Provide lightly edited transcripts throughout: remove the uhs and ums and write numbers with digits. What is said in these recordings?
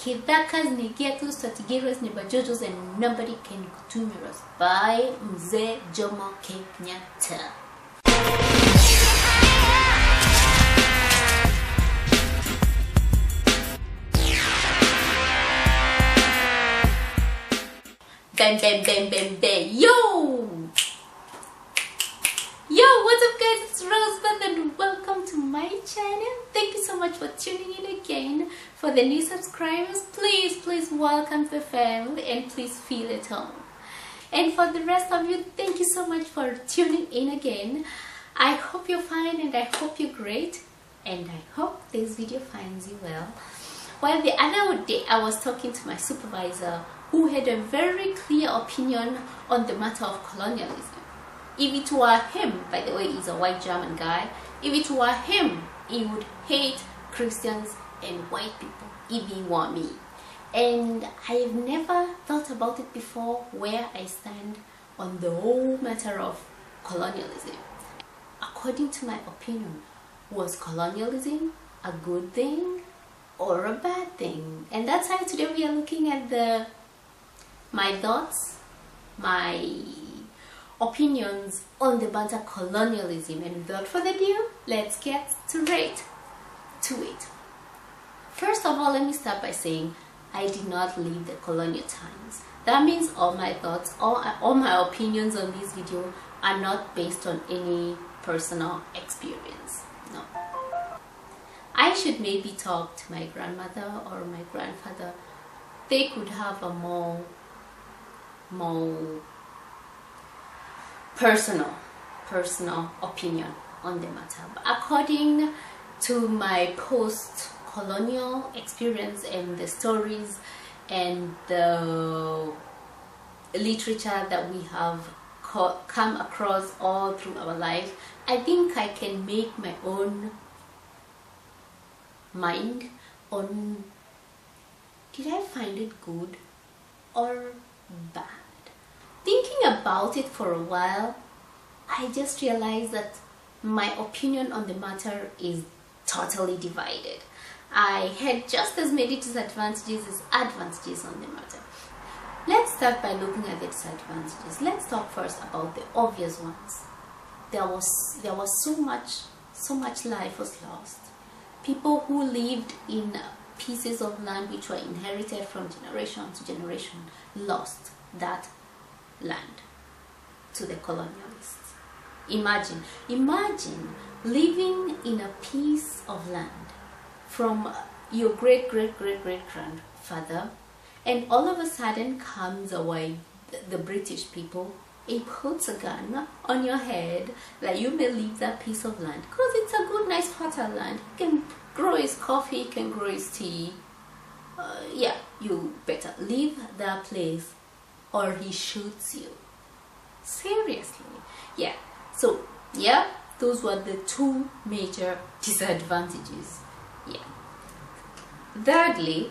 Kidhakas ni Getus Tatigiros ni Bajojos and nobody can consume us by Mzee Jomo Kenyatta. Bam bam bam bam bam. Yo, what's up guys, it's Rosebud and welcome to my channel. Thank you so much for tuning in again. For the new subscribers, please welcome to the family and please feel at home. And for the rest of you, thank you so much for tuning in again. I hope you're fine and I hope you're great, and I hope this video finds you well. Well, the other day I was talking to my supervisor who had a very clear opinion on the matter of colonialism. If it were him, by the way, he's a white German guy, if it were him, he would hate Christians and white people if he were me. And I've never thought about it before, where I stand on the whole matter of colonialism. According to my opinion, was colonialism a good thing or a bad thing? And that's why today we are looking at my thoughts, my opinions on the matter of colonialism. And without further ado, let's get straight to it. First of all, let me start by saying I did not live the colonial times. That means all my thoughts, all my opinions on this video are not based on any personal experience. No. I should maybe talk to my grandmother or my grandfather. They could have a more personal opinion on the matter. But according to my post-colonial experience and the stories and the literature that we have come across all through our life, I think I can make my own mind on did I find it good or bad. Thinking about it for a while, I just realized that my opinion on the matter is totally divided. I had just as many disadvantages as advantages on the matter. Let's start by looking at the disadvantages. Let's talk first about the obvious ones. There was so much life was lost. People who lived in pieces of land which were inherited from generation to generation lost that land to the colonialists. Imagine living in a piece of land from your great grandfather, and all of a sudden comes away the British people. He puts a gun on your head that you may leave that piece of land because it's a good, nice, fertile land. He can grow his coffee, he can grow his tea. Yeah, you better leave that place or he shoots you. Seriously. Yeah. So, yeah, those were the two major disadvantages. Yeah. Thirdly,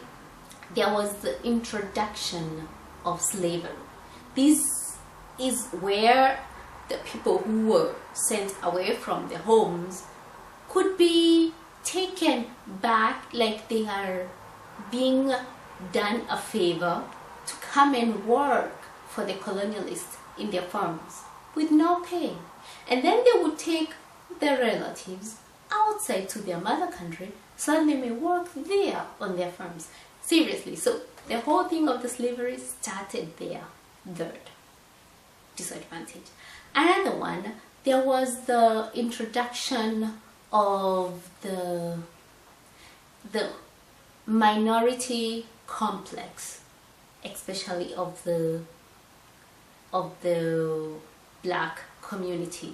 there was the introduction of slavery. This is where the people who were sent away from their homes could be taken back, like they are being done a favor to come and work for the colonialists in their farms with no pay. And then they would take their relatives outside to their mother country so that they may work there on their farms. Seriously, so the whole thing of the slavery started there. Third disadvantage. Another one, there was the introduction of the minority complex, especially of the black community.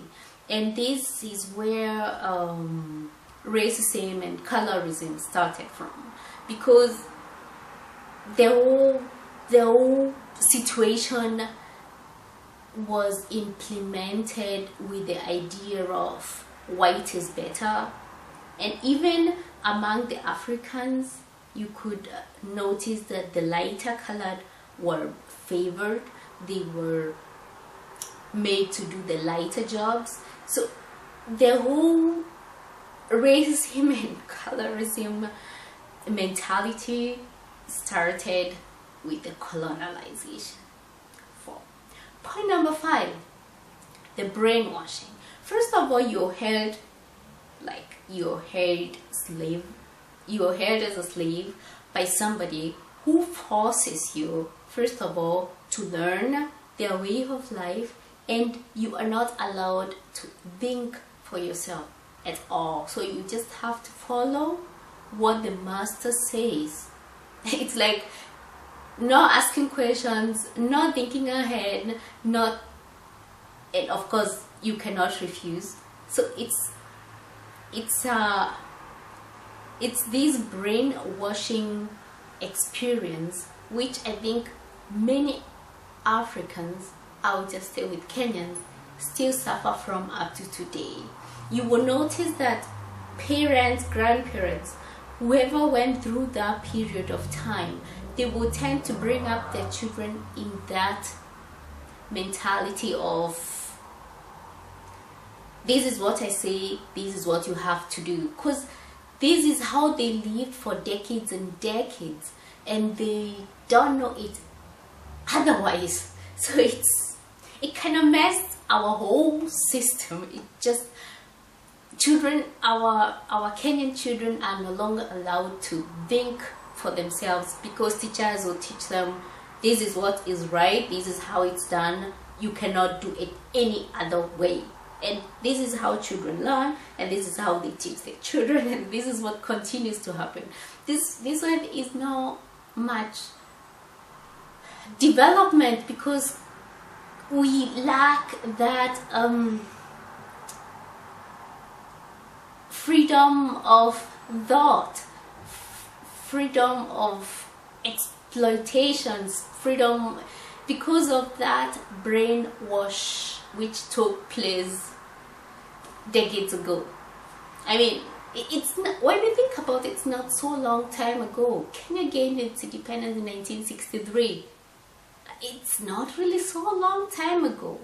And this is where racism and colorism started from, because the whole situation was implemented with the idea of white is better. And even among the Africans, you could notice that the lighter colored were favored. They were made to do the lighter jobs. So the whole racism and colorism mentality started with the colonialization. 4. Point number 5, the brainwashing. First of all, you're held as a slave by somebody who forces you, first of all, to learn their way of life, and you are not allowed to think for yourself at all. So you just have to follow what the master says. It's like not asking questions, not thinking ahead, and of course you cannot refuse. So it's this brainwashing experience which I think many Africans, I'll just stay with Kenyans, still suffer from up to today. You will notice that parents, grandparents, whoever went through that period of time, they will tend to bring up their children in that mentality of, this is what I say, this is what you have to do, because this is how they lived for decades and decades, and they don't know it otherwise. So it kind of messed our whole system. It just, our Kenyan children are no longer allowed to think for themselves, because teachers will teach them, this is what is right, this is how it's done, you cannot do it any other way. And this is how children learn, and this is how they teach their children, and this is what continues to happen. This one is not much development, because we lack that freedom of thought, freedom of exploitations, freedom, because of that brainwash which took place decades ago. I mean, it's not, when you think about it, it's not so long time ago. Kenya gained its independence in 1963. It's not really so long time ago.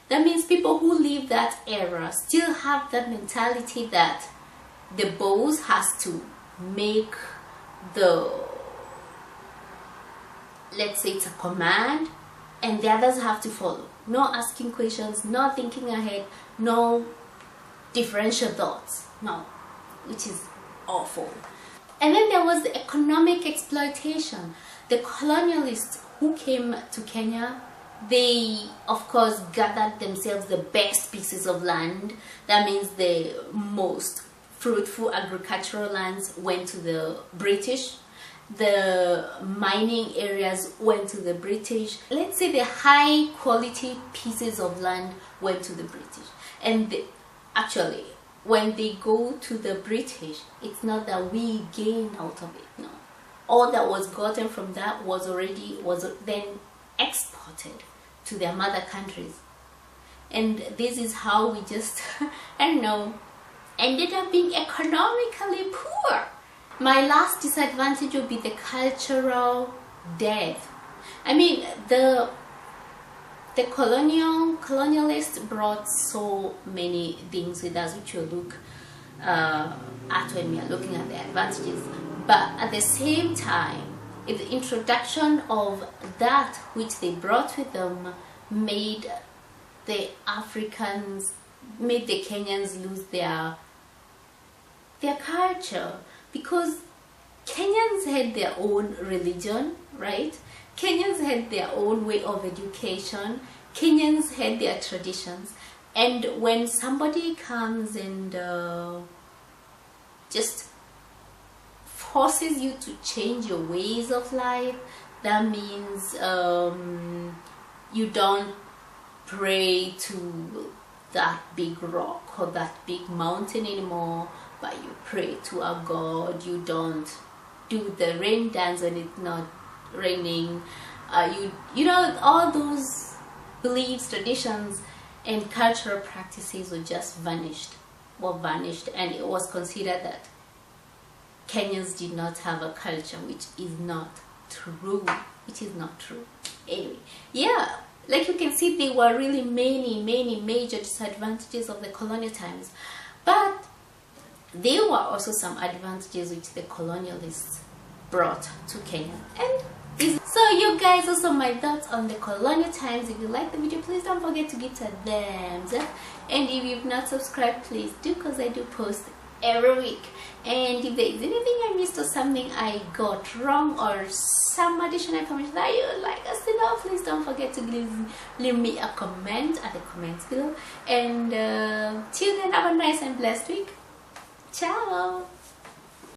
That means people who live that era still have that mentality that the boss has to make the, let's say it's a command, and the others have to follow. No asking questions, no thinking ahead, no differential thoughts, no, which is awful. And then there was the economic exploitation. The colonialists who came to Kenya, they of course gathered themselves the best pieces of land. That means the most fruitful agricultural lands went to the British. The mining areas went to the British. Let's say the high quality pieces of land went to the British. And actually, when they go to the British, it's not that we gain out of it, no. All that was gotten from that was then exported to their mother countries. And this is how we just, I don't know, ended up being economically poor. My last disadvantage would be the cultural death. I mean, the colonialists brought so many things with us which we'll look at when we are looking at the advantages. But at the same time, if the introduction of that which they brought with them made the Africans, made the Kenyans lose their culture. Because Kenyans had their own religion, right? Kenyans had their own way of education. Kenyans had their traditions. And when somebody comes and just forces you to change your ways of life, that means you don't pray to that big rock or that big mountain anymore, but you pray to a god. You don't do the rain dance when it's not raining. You know, all those beliefs, traditions, and cultural practices were just vanished, and it was considered that Kenyans did not have a culture, which is not true. Anyway, yeah, like you can see, there were really many major disadvantages of the colonial times, but there were also some advantages which the colonialists brought to Kenya. And so you guys, also my thoughts on the colonial times. If you like the video, please don't forget to give it a thumbs up, and if you've not subscribed, please do, because I do post every week. And if there is anything I missed or something I got wrong or some additional information that you would like us to know, please don't forget to leave me a comment at the comments below. And till then, have a nice and blessed week. Ciao.